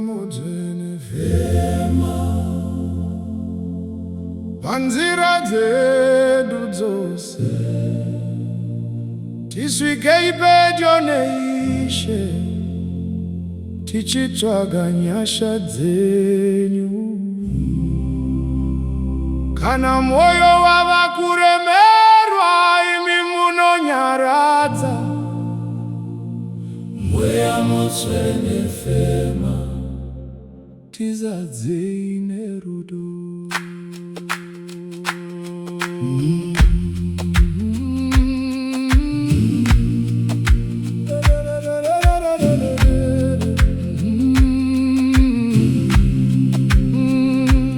modzene fema panzira dzedu dzose tisvike pedyo neIshe tichitsvaga nyasha dzenyu. Kana moyo wava kuremerwa imi munonyaradza, mweya motsvene fema tizadzei nerudo.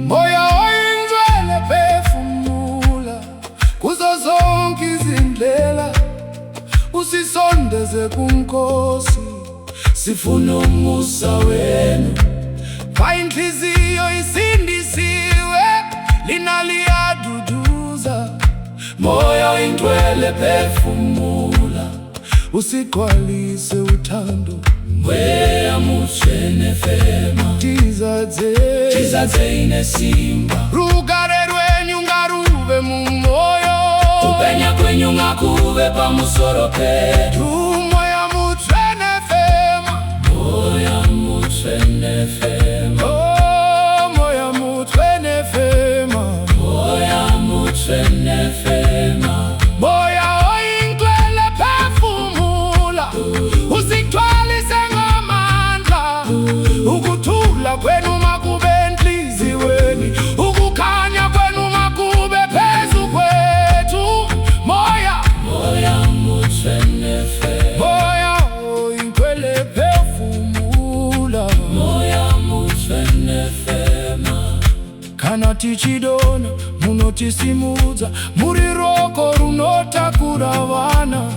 Moya oyingcwele phefumula kuzo zonke izindlela, usisondeze kuNkosi, sifuna umusa wenu. Inhliziyo isindisiwe, lina liyaduduza. Moya oyingcwele phefumula, usigcwalise uthando. Mweya motsvene fema tizadzei nesimba. Rugare rwenyu ngaruve mumoyo, kupenya kwenyu ngakuve pamusoro pedu. Moya motsvene fema, moya motsvene fema, oh, moya motsvene fema, moya motsvene fema. Moya oyingcwele phefumula, usigcwalise ngamandla. Ukuthula kwenu makube enhliziweni, ukukhanya kwenu makube phezu kwethu. Moya motsvene fema, moya oyingcwele phefumula, moya motsvene fema. Kana tichidona munotisimudza, muri roko runotakura vana.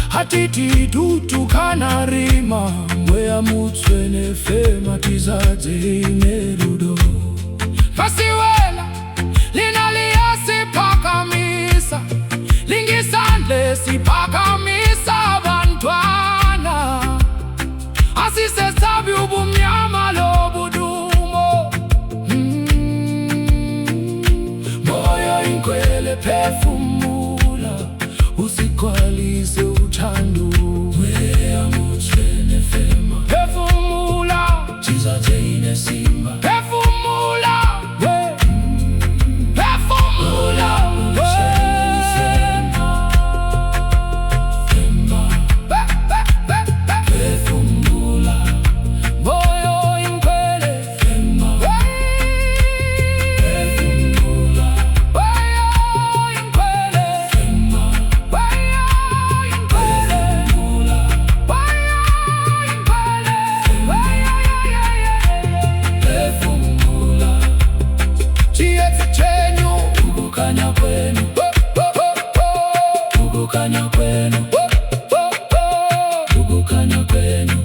Hatiti dutu kana rima, mweya motsvene fema tizadzei nerudo. Fasiwela lina liyasiphakamisa, lingisandle siphakamisa bantwana. Asisesabi ubumnyama lobudumo. Moya oyingcwele phefumula, usigcwalise uthando. Mweya motsvene fema phefumula, tizadzei nesimba. Phefumula, yeah. Phefumula, phefumula, phefumula. Moya oyingcwele fema phefumula, moya oyingcwele fema, moya oyingcwele phefumula, moya oyingcwele phefumula. Chiethe chenyu, ukukhanya kwenu, ukukhanya kwenu, ukukhanya kwenu.